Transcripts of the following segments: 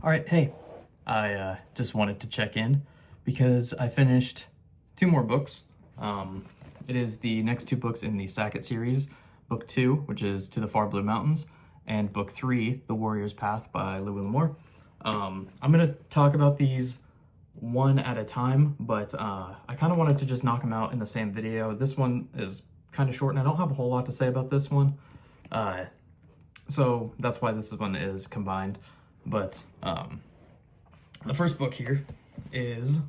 All right, hey, I just wanted to check in because I finished two more books. It is the next two books in the Sackett series, Book 2, which is To the Far Blue Mountains, and Book 3, The Warrior's Path by Louis L'Amour. I'm going to talk about these one at a time, but I kind of wanted to just knock them out in the same video. This one is kind of short, and I don't have a whole lot to say about this one. So that's why this one is combined. But the first book here is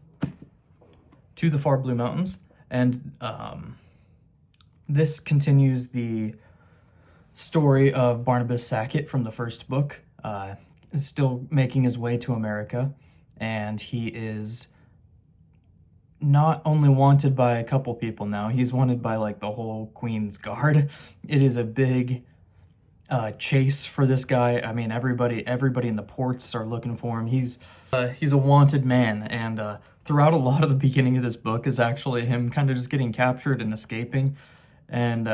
To the Far Blue Mountains, and this continues the story of Barnabas Sackett from the first book. Is still making his way to America, and he is not only wanted by a couple people now, he's wanted by like the whole Queen's Guard. It is a big chase for this guy. I mean, everybody in the ports are looking for him. He's a wanted man, and throughout a lot of the beginning of this book is actually him kind of just getting captured and escaping, and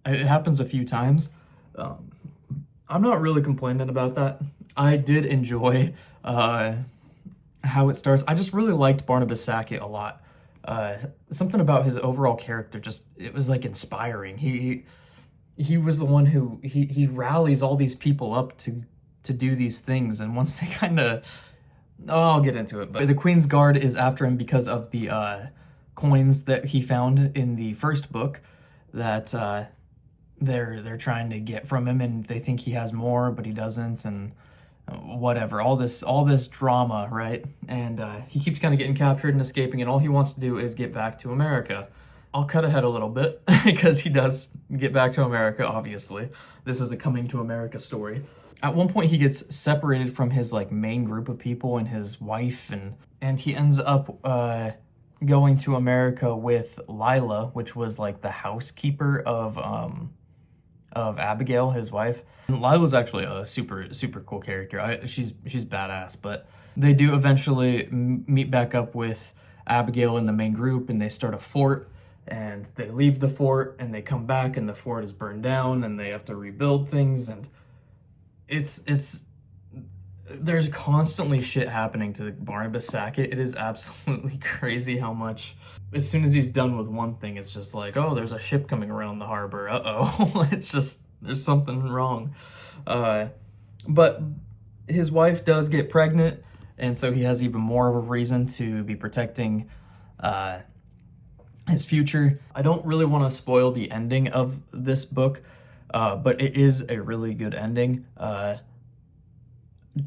it happens a few times. I'm not really complaining about that. I did enjoy how it starts. I just really liked Barnabas Sackett a lot. Something about his overall character it was like inspiring. He was the one who he rallies all these people up to do these things, and once they kind of, I'll get into it, but the Queen's Guard is after him because of the coins that he found in the first book that they're trying to get from him, and they think he has more but he doesn't, and whatever, all this drama, right? And he keeps kind of getting captured and escaping, and all he wants to do is get back to America. I'll cut ahead a little bit because he does get back to America, obviously. This is the coming to America story. At one point, he gets separated from his like main group of people and his wife, and he ends up going to America with Lila, which was like the housekeeper of Abigail, his wife. And Lila's actually a super cool character. She's badass, but they do eventually meet back up with Abigail in the main group, and they start a fort. And they leave the fort and they come back and the fort is burned down and they have to rebuild things, and there's constantly shit happening to Barnabas Sackett. It is absolutely crazy how much, as soon as he's done with one thing, it's just like, oh, there's a ship coming around the harbor. Uh-oh. It's just, there's something wrong. But his wife does get pregnant, and so he has even more of a reason to be protecting his future. I don't really want to spoil the ending of this book, but it is a really good ending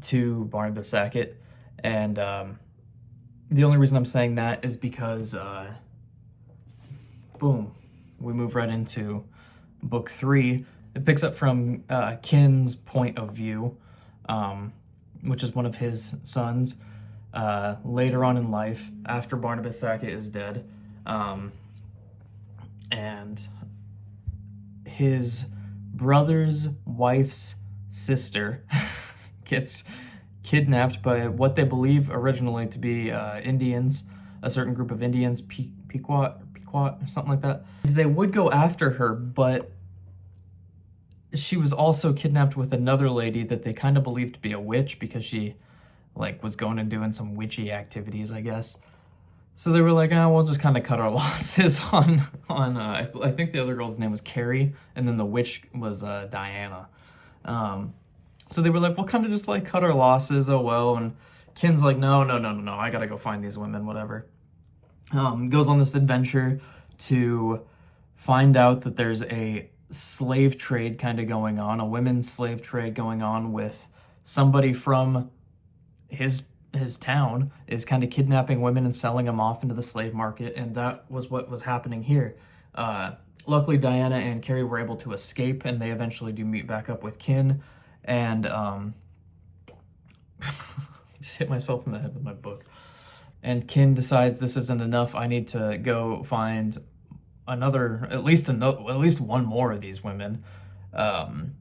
to Barnabas Sackett, and the only reason I'm saying that is because boom, we move right into book 3. It picks up from Kin's point of view, which is one of his sons, later on in life after Barnabas Sackett is dead. And his brother's wife's sister gets kidnapped by what they believe originally to be Indians, a certain group of Indians, Pequot, or something like that. They would go after her, but she was also kidnapped with another lady that they kind of believed to be a witch because she like was going and doing some witchy activities, I guess. So they were like, we'll just kind of cut our losses on I think the other girl's name was Carrie, and then the witch was Diana. So they were like, we'll kind of just like cut our losses, oh well. And Kin's like, no, I gotta go find these women, whatever. Goes on this adventure to find out that there's a slave trade kind of going on, a women's slave trade going on with somebody from his town is kind of kidnapping women and selling them off into the slave market, and that was what was happening here. Luckily, Diana and Carrie were able to escape, and they eventually do meet back up with Kin, and just hit myself in the head with my book. And Kin decides this isn't enough. I need to go find at least one more of these women, and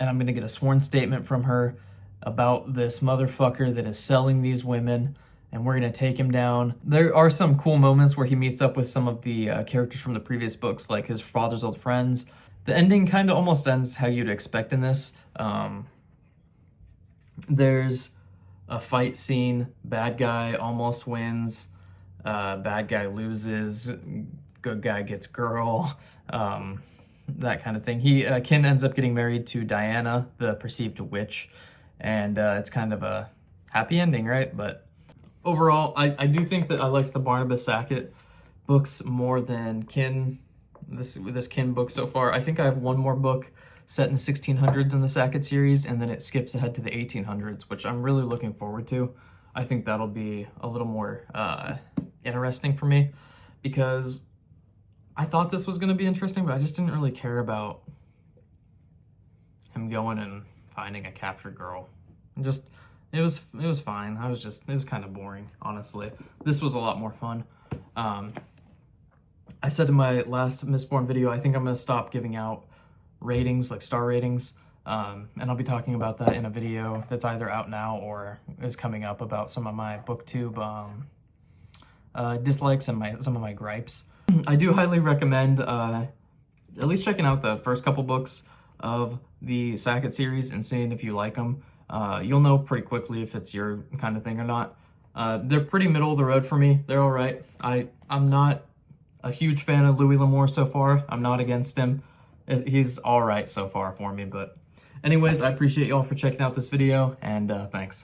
I'm gonna get a sworn statement from her about this motherfucker that is selling these women, and we're gonna take him down. There are some cool moments where he meets up with some of the characters from the previous books, like his father's old friends. The ending kind of almost ends how you'd expect in this. There's a fight scene, bad guy almost wins, bad guy loses, good guy gets girl, that kind of thing. Ken ends up getting married to Diana, the perceived witch, and it's kind of a happy ending, right? But overall, I do think that I liked the Barnabas Sackett books more than this Ken book so far. I think I have one more book set in the 1600s in the Sackett series, and then it skips ahead to the 1800s, which I'm really looking forward to. I think that'll be a little more interesting for me, because I thought this was going to be interesting, but I just didn't really care about him going and finding a captured girl. It was fine. It was kind of boring, honestly. This was a lot more fun. I said in my last Mistborn video, I think I'm going to stop giving out ratings, like star ratings, and I'll be talking about that in a video that's either out now or is coming up about some of my booktube dislikes and some of my gripes. I do highly recommend at least checking out the first couple books of the Sackett series and seeing if you like them. You'll know pretty quickly if it's your kind of thing or not. They're pretty middle of the road for me. They're all right. I'm not a huge fan of Louis L'Amour so far. I'm not against him. He's all right so far for me. But anyways, I appreciate y'all for checking out this video, and thanks.